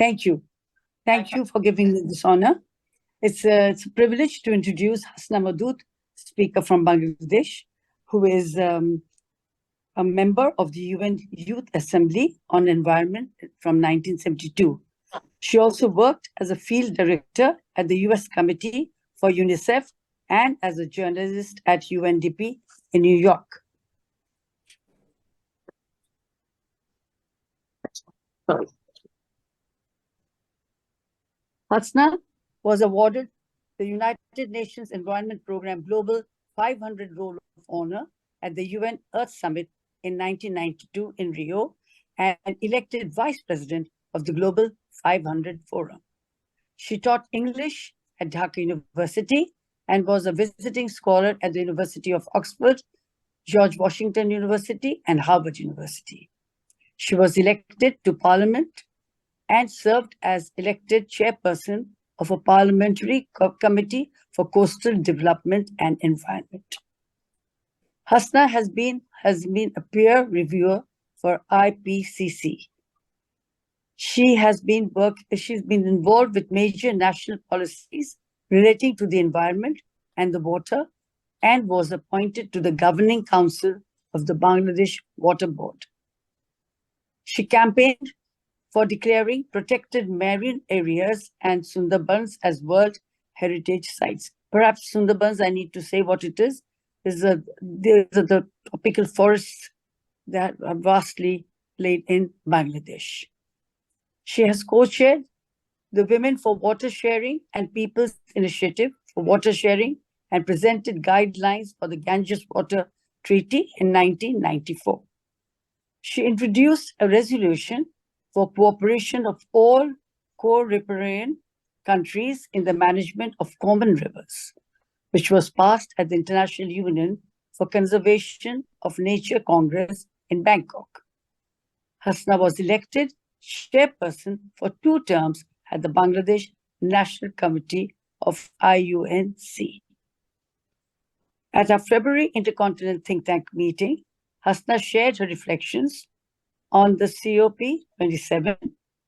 Thank you. Thank you for giving me this honor. It's a privilege to introduce Hasna Moudud, speaker from Bangladesh, who is a member of the UN Youth Assembly on Environment from 1972. She also worked as a field director at the US Committee for UNICEF and as a journalist at UNDP in New York. Hasna was awarded the United Nations Environment Programme Global 500 Roll of Honor at the UN Earth Summit in 1992 in Rio and elected vice president of the Global 500 Forum. She taught English at Dhaka University and was a visiting scholar at the University of Oxford, George Washington University, and Harvard University. She was elected to Parliament and served as elected chairperson of a parliamentary committee for coastal development and environment. Hasna has been a peer reviewer for IPCC. She's been involved with major national policies relating to the environment and the water, and was appointed to the Governing Council of the Bangladesh Water Board. She campaigned for declaring protected marine areas and Sundarbans as World Heritage Sites. Perhaps Sundarbans, I need to say what it is. These are the tropical forests that are vastly laid in Bangladesh. She has co-chaired the Women for Water Sharing and People's Initiative for Water Sharing and presented guidelines for the Ganges Water Treaty in 1994. She introduced a resolution for cooperation of all co-riparian countries in the management of common rivers, which was passed at the International Union for Conservation of Nature Congress in Bangkok. Hasna was elected chairperson for 2 terms at the Bangladesh National Committee of IUNC. At our February Intercontinental Think Tank meeting, Hasna shared her reflections on the COP27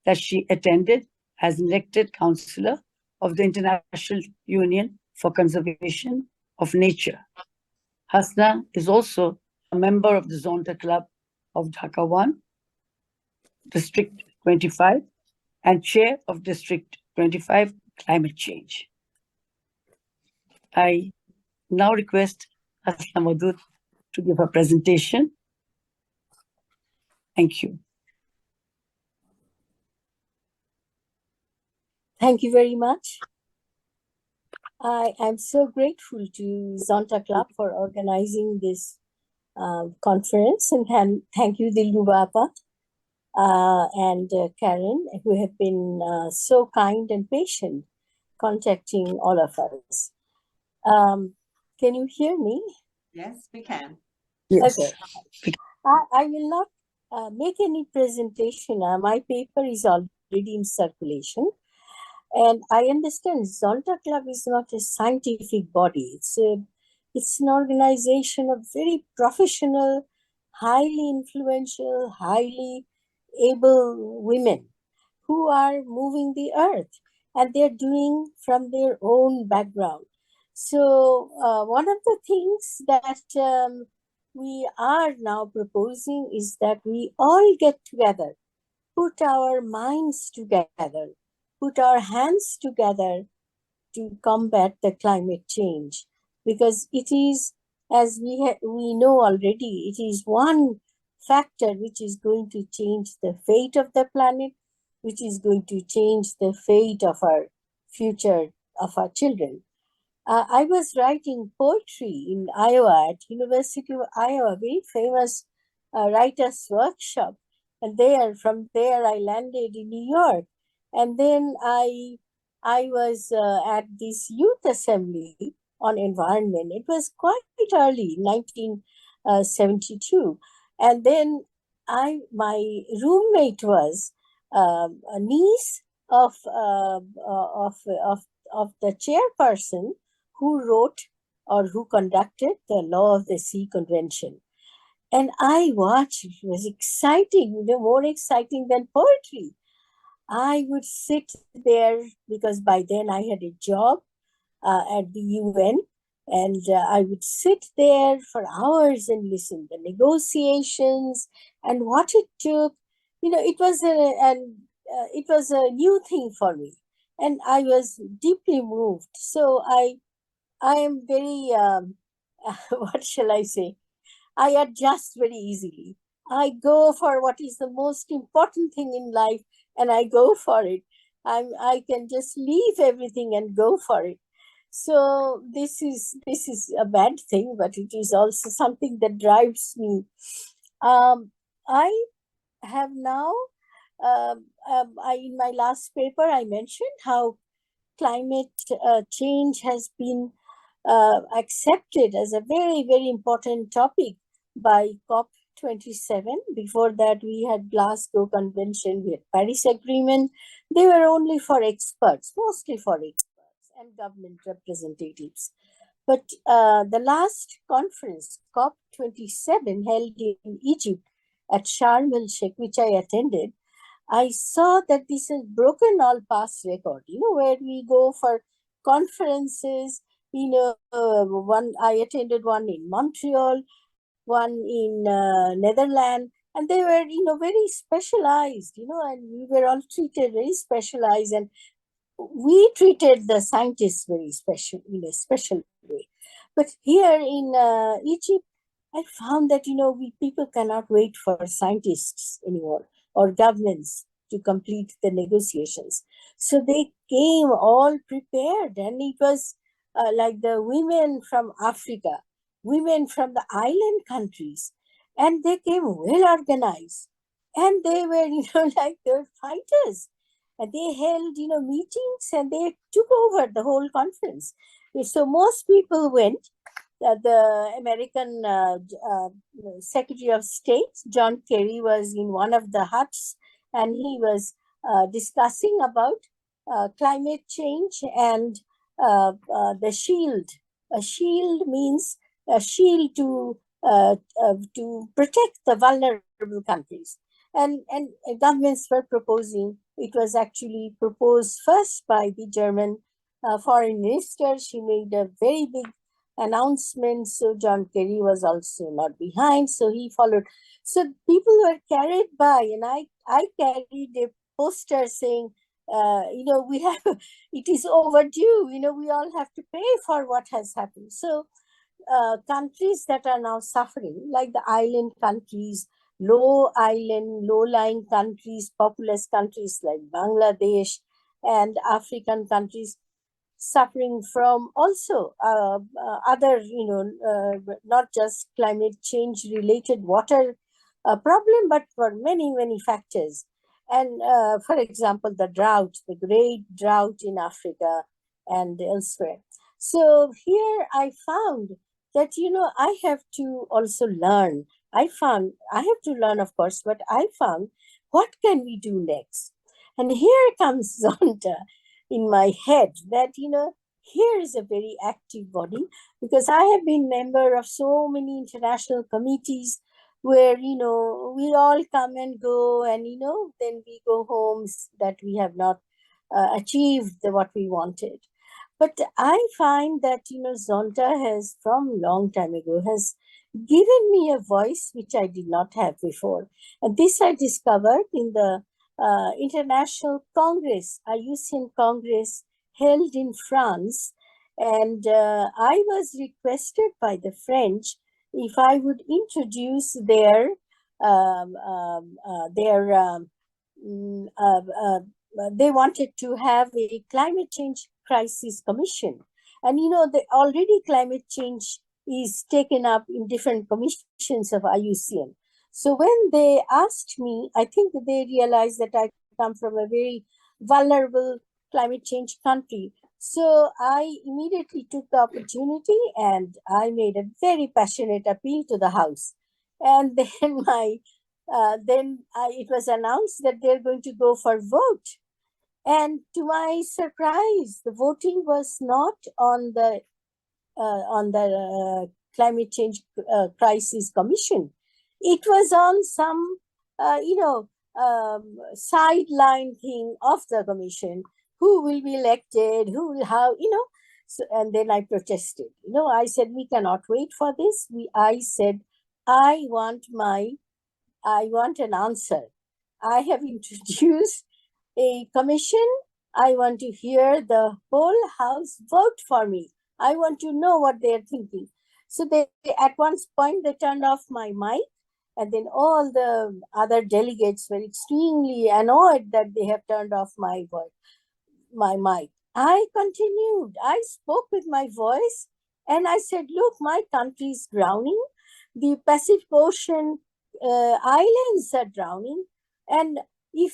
that she attended as an elected councillor of the International Union for Conservation of Nature. Hasna is also a member of the Zonta Club of Dhaka 1, District 25, and chair of District 25 Climate Change. I now request Hasna Moudud to give her presentation. Thank you. Thank you very much. I am so grateful to Zonta Club for organizing this conference, and thank you, Dilru Bapa and Karen, who have been so kind and patient contacting all of us. Can you hear me? Yes, we can. Yes. Okay. I will not make any presentation. My paper is already in circulation. And I understand Zonta Club is not a scientific body. It's an organization of very professional, highly influential, highly able women who are moving the earth, and they're doing from their own background. So one of the things that we are now proposing is that we all get together, put our minds together, put our hands together to combat the climate change, because it is, as we know already, it is one factor which is going to change the fate of the planet, which is going to change the fate of our future, of our children. I was writing poetry in Iowa, at University of Iowa, very famous writers' workshop, and from there I landed in New York. And then I was at this youth assembly on environment. It was quite early, 1972. And then my roommate was a niece of the chairperson who wrote or who conducted the Law of the Sea Convention. And I watched, it was exciting, more exciting than poetry. I would sit there because by then I had a job at the UN, and I would sit there for hours and listen the negotiations and what it took. It was a new thing for me, and I was deeply moved. So I am very what shall I say? I adjust very easily. I go for what is the most important thing in life, and I go for it. I can just leave everything and go for it. So this is a bad thing, but it is also something that drives me. I have now, in my last paper, I mentioned how climate change has been accepted as a very, very important topic by COP27. Before that, we had Glasgow Convention, we had Paris Agreement. They were only for experts, mostly for experts and government representatives. But the last conference, COP27, held in Egypt at Sharm el Sheikh, which I attended, I saw that this has broken all past record, where we go for conferences. One I attended one in Montreal, one in Netherlands, and they were, very specialized, and we were all treated very specialized, and we treated the scientists very special in a special way. But here in Egypt, I found that we people cannot wait for scientists anymore or governments to complete the negotiations. So they came all prepared, and it was like the women from Africa, women from the island countries, and they came well organized, and they were like they're fighters, and they held meetings, and they took over the whole conference. So most people went. The American Secretary of State, John Kerry, was in one of the huts, and he was discussing about climate change and the shield. A shield means a shield to protect the vulnerable countries. And governments were proposing. It was actually proposed first by the German foreign minister. She made a very big announcement. So John Kerry was also not behind. So he followed. So people were carried by, and I carried a poster saying, we have, it is overdue. We all have to pay for what has happened. So countries that are now suffering, like the island countries, low-lying countries, populous countries like Bangladesh, and African countries, suffering from also other, not just climate change related water problem, but for many, many factors. And for example, the great drought in Africa and elsewhere. So here I found that, I have to also learn. I have to learn, of course, but I found what can we do next? And here comes Zonta in my head that, here is a very active body, because I have been member of so many international committees where, we all come and go, and, then we go home that we have not achieved what we wanted. But I find that, Zonta has, from long time ago, has given me a voice which I did not have before. And this I discovered in the International Congress, IUCN Congress, held in France. And I was requested by the French if I would introduce they wanted to have a climate change crisis commission. And, already climate change is taken up in different commissions of IUCN. So when they asked me, I think that they realized that I come from a very vulnerable climate change country. So I immediately took the opportunity, and I made a very passionate appeal to the House. And then it was announced that they're going to go for vote. And to my surprise, the voting was not on the climate change crisis commission. It was on some sideline thing of the commission. Who will be elected? Who will how? So, and then I protested. I said we cannot wait for this. I said I want an answer. I have introduced a commission. I want to hear the whole house vote for me. I want to know what they're thinking. So they at one point they turned off my mic, and then all the other delegates were extremely annoyed that they have turned off my voice, my mic. I continued. I spoke with my voice and I said, look, my country is drowning. The Pacific Ocean islands are drowning. And we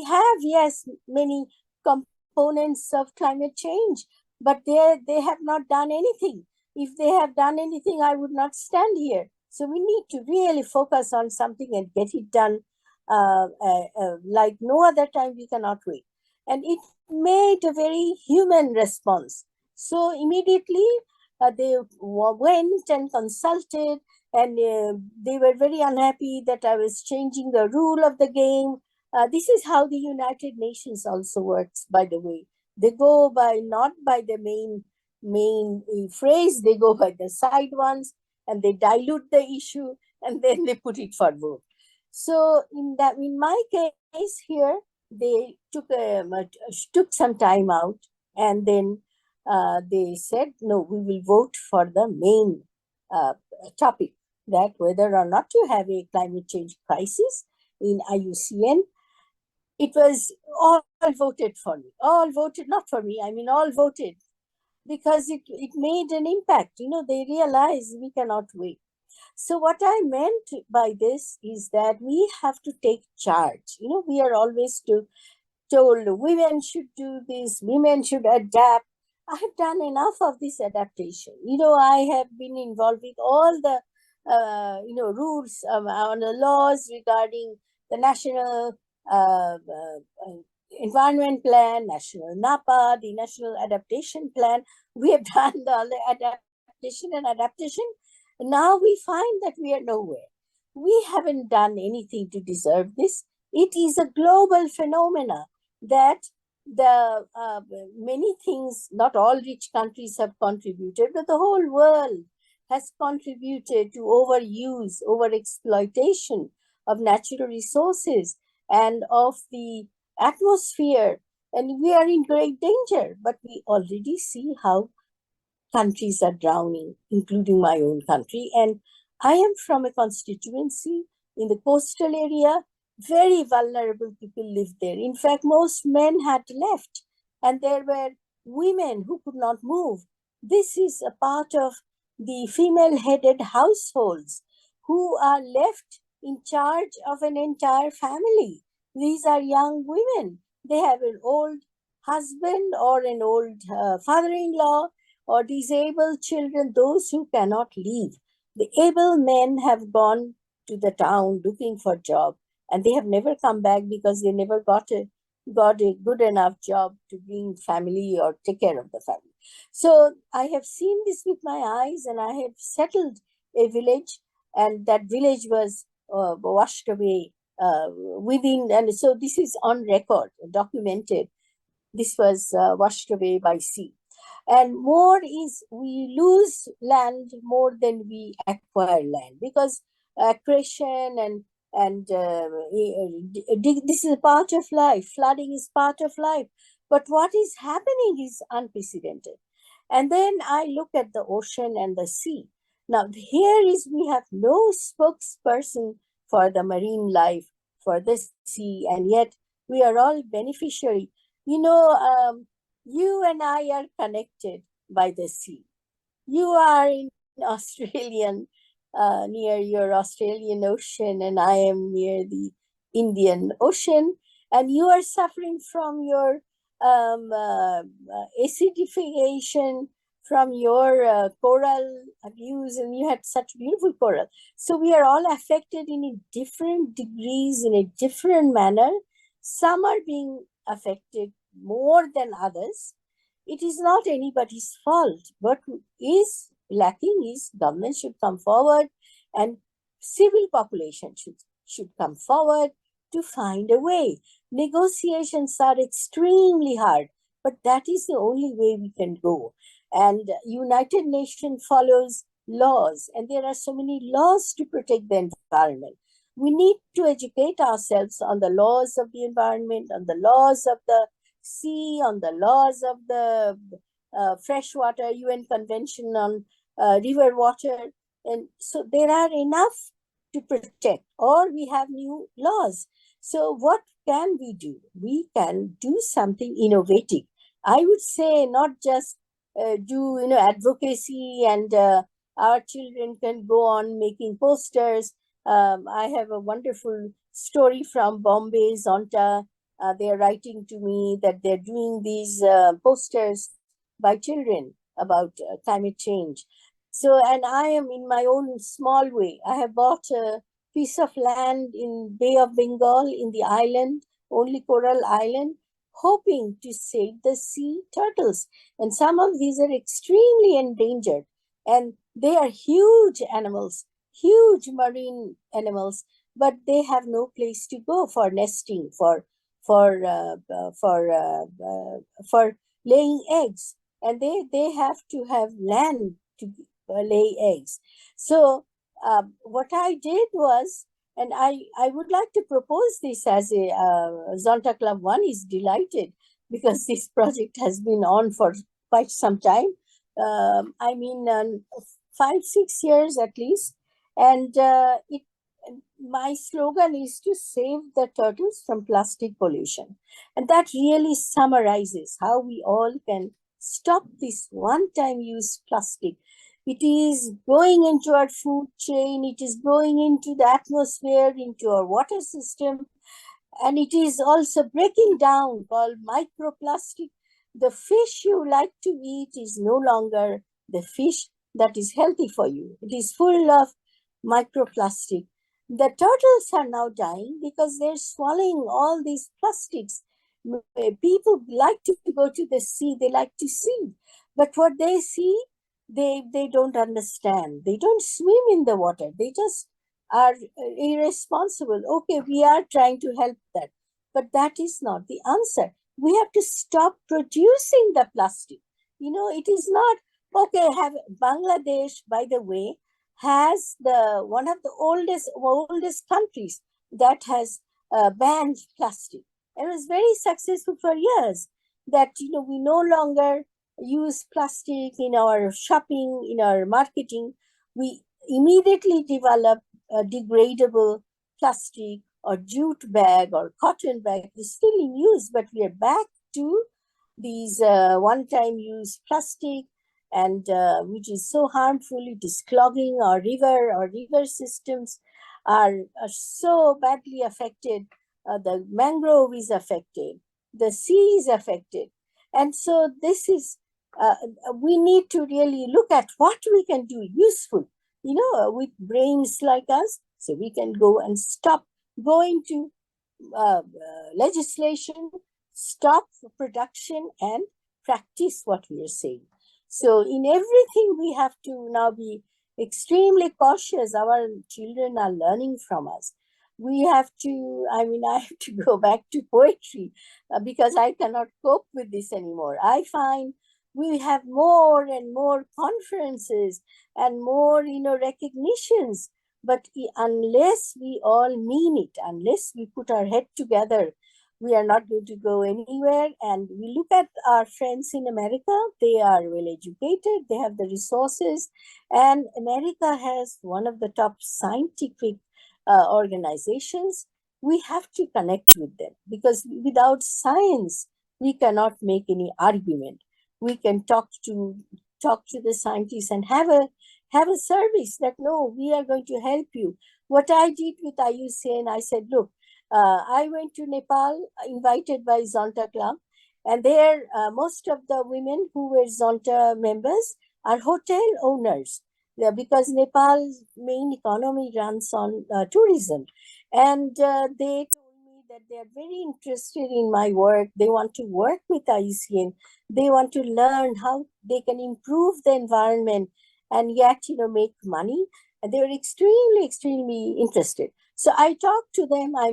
have, yes, many components of climate change, but they have not done anything. If they have done anything, I would not stand here. So we need to really focus on something and get it done like no other time. We cannot wait. And it made a very human response. So immediately they went and consulted, and they were very unhappy that I was changing the rule of the game. This is how the United Nations also works, by the way. They go by not by the main phrase, they go by the side ones, and they dilute the issue, and then they put it for vote. So in my case here, they took some time out, and then they said, no, we will vote for the main topic, that whether or not to have a climate change crisis in IUCN. It was all voted for me. All voted, not for me, I mean all voted, because it made an impact. They realized we cannot wait. So what I meant by this is that we have to take charge. We are always told women should do this, women should adapt. I have done enough of this adaptation. I have been involved with all the rules on the laws regarding the national environment plan, national NAPA, the national adaptation plan. We have done the adaptation and adaptation. Now we find that we are nowhere. We haven't done anything to deserve this. It is a global phenomena that the many things, not all rich countries have contributed, but the whole world has contributed to overuse, overexploitation of natural resources and of the atmosphere. And we are in great danger, but we already see how countries are drowning, including my own country. And I am from a constituency in the coastal area. Very vulnerable people lived there. In fact, most men had left, and there were women who could not move. This is a part of the female-headed households who are left in charge of an entire family. These are young women. They have an old husband or an old father-in-law or disabled children, those who cannot leave. The able men have gone to the town looking for a job, and they have never come back because they never got a good enough job to bring family or take care of the family. So I have seen this with my eyes, and I have settled a village, and that village was washed away within, and so this is on record, documented. This was washed away by sea. And more is, we lose land more than we acquire land, because accretion and this is a part of life. Flooding is part of life. But what is happening is unprecedented. And then I look at the ocean and the sea. Now here is, we have no spokesperson for the marine life, for the sea, and yet we are all beneficiary. You and I are connected by the sea. You are in Australian, near your Australian Ocean, and I am near the Indian Ocean, and you are suffering from your acidification, from your coral abuse, and you had such beautiful coral. So we are all affected in different degrees, in a different manner. Some are being affected more than others. It is not anybody's fault. What is lacking is government should come forward, and civil population should come forward, to find a way. Negotiations are extremely hard, but that is the only way we can go. And United Nations follows laws, and there are so many laws to protect the environment. We need to educate ourselves on the laws of the environment, on the laws of the sea, on the laws of the freshwater, UN Convention on river water. And so there are enough to protect, or we have new laws. So what can we do? We can do something innovative. I would say not just do advocacy and our children can go on making posters. I have a wonderful story from Bombay, Zonta. They're writing to me that they're doing these posters by children about climate change. So, and I am in my own small way. I have bought a piece of land in Bay of Bengal in the island, only coral island, hoping to save the sea turtles. And some of these are extremely endangered, and they are huge animals, huge marine animals, but they have no place to go for nesting, for uh, uh, for uh, for laying eggs, and they have to have land to lay eggs. So what I did was, and I would like to propose this as a Zonta Club One is delighted because this project has been on for quite some time. I mean, 5 6 years at least, and it. My slogan is to save the turtles from plastic pollution, and that really summarizes how we all can stop this one-time use plastic. It is going into our food chain, it is going into the atmosphere, into our water system, and it is also breaking down called microplastic. The fish you like to eat is no longer the fish that is healthy for you. It is full of microplastic. The turtles are now dying because they're swallowing all these plastics. People like to go to the sea, they like to see, but what they see, they don't understand. They don't swim in the water. They just are irresponsible. Okay, we are trying to help that, but that is not the answer. We have to stop producing the plastic. It is not okay. Have Bangladesh, by the way, has the one of the oldest countries that has banned plastic. It was very successful for years. That we no longer use plastic in our shopping, in our marketing. We immediately develop a degradable plastic or jute bag or cotton bag. It's still in use, but we are back to these one-time use plastic, and which is so harmful. It is clogging our river. Our river systems are so badly affected. The mangrove is affected. The sea is affected. And so this is, we need to really look at what we can do useful, with brains like us, so we can go and stop going to legislation, stop production, and practice what we are saying. So in everything, we have to now be extremely cautious. Our children are learning from us. We have to, I mean, I have to go back to poetry because I cannot cope with this anymore. I find we have more and more conferences and more, recognitions. But unless we all mean it, unless we put our head together, we are not going to go anywhere. And we look at our friends in America, they are well educated, they have the resources, and America has one of the top scientific organizations. We have to connect with them because without science, we cannot make any argument. We can talk to the scientists and have a service that no, we are going to help you. What I did with IUCN, I said, look, I went to Nepal, invited by Zonta Club, and there most of the women who were Zonta members are hotel owners because Nepal's main economy runs on tourism. And they told me that they are very interested in my work. They want to work with IUCN. They want to learn how they can improve the environment and yet, make money. And they were extremely, extremely interested. So I talked to them. I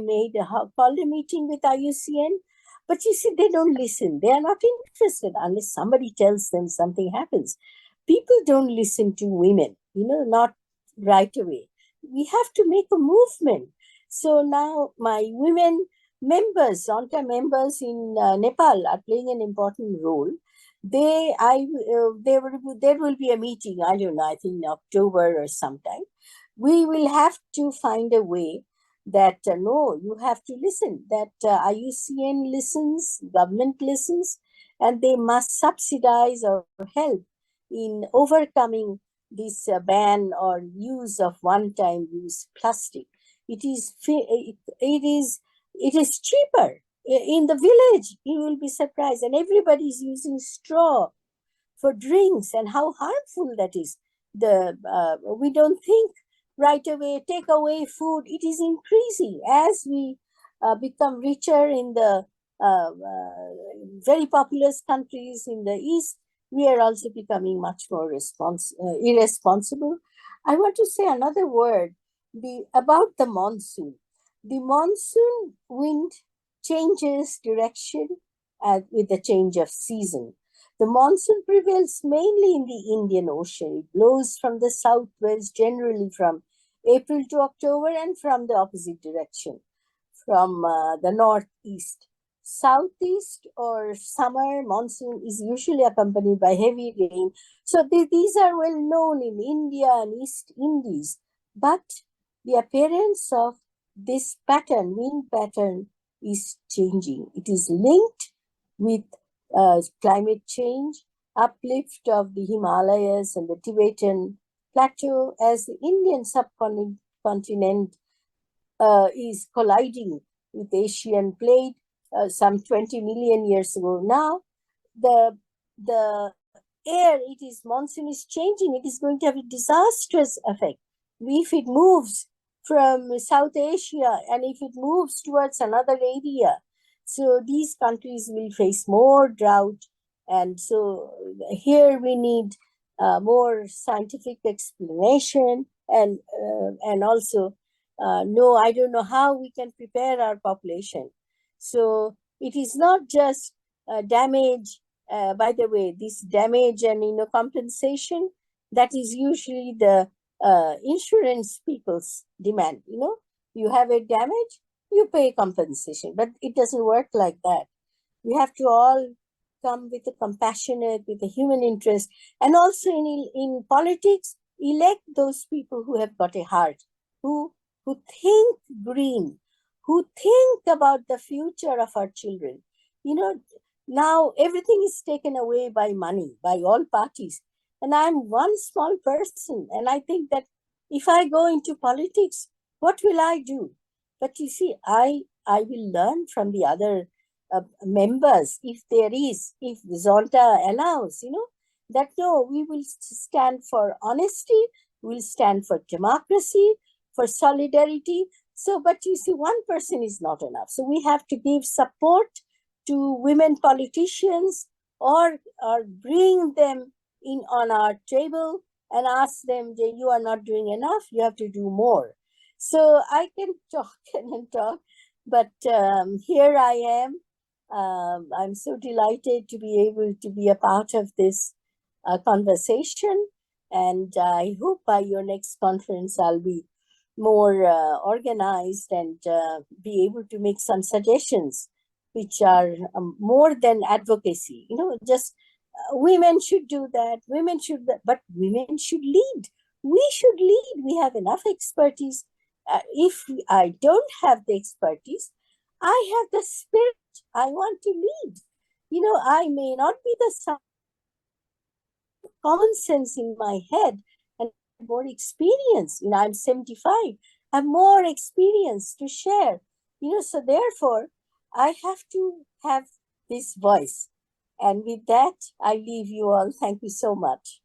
called a meeting with IUCN. But you see, they don't listen. They are not interested unless somebody tells them something happens. People don't listen to women, not right away. We have to make a movement. So now my women members, Zonta members in Nepal are playing an important role. There will be a meeting. I don't know. I think in October or sometime. We will have to find a way that no, you have to listen. That IUCN listens, government listens, and they must subsidize or help in overcoming this ban or use of one-time use plastic. It is cheaper in the village. You will be surprised, and everybody is using straw for drinks, and how harmful that is. We don't think right away. Take away food. It is increasing as we become richer in the very populous countries in the east. We are also becoming much more irresponsible. I want to say another word about the monsoon. The monsoon wind changes direction with the change of season. The monsoon prevails mainly in the Indian Ocean. It blows from the southwest, generally from April to October, and from the opposite direction, from the northeast. Southeast or summer monsoon is usually accompanied by heavy rain. So these are well known in India and East Indies. But the appearance of this wind pattern, is changing. It is linked with climate change, uplift of the Himalayas and the Tibetan plateau as the Indian subcontinent is colliding with Asian plate some 20 million years ago. Now, the air, monsoon is changing. It is going to have a disastrous effect. If it moves from South Asia and if it moves towards another area, so these countries will face more drought. And so here we need more scientific explanation and also no, I don't know how we can prepare our population. So it is not just damage. By the way, this damage and compensation, that is usually the insurance people's demand. You have a damage, you pay compensation, but it doesn't work like that. We have to all come with a compassionate, with a human interest, and also in politics, elect those people who have got a heart, who think green, who think about the future of our children. Now everything is taken away by money, by all parties. And I'm one small person, and I think that if I go into politics, what will I do? But you see, I will learn from the other members, if Zonta allows, that no, we will stand for honesty, we'll stand for democracy, for solidarity. So, but you see, one person is not enough. So we have to give support to women politicians, or bring them in on our table and ask them, you are not doing enough, you have to do more. So I can talk and talk, but here I am. I'm so delighted to be able to be a part of this conversation. And I hope by your next conference, I'll be more organized and be able to make some suggestions which are more than advocacy. Just women should do that, but women should lead. We should lead. We have enough expertise. If I don't have the expertise, I have the spirit. I want to lead. I may not be the common sense in my head and more experience. I'm 75. I have more experience to share. So therefore, I have to have this voice. And with that, I leave you all. Thank you so much.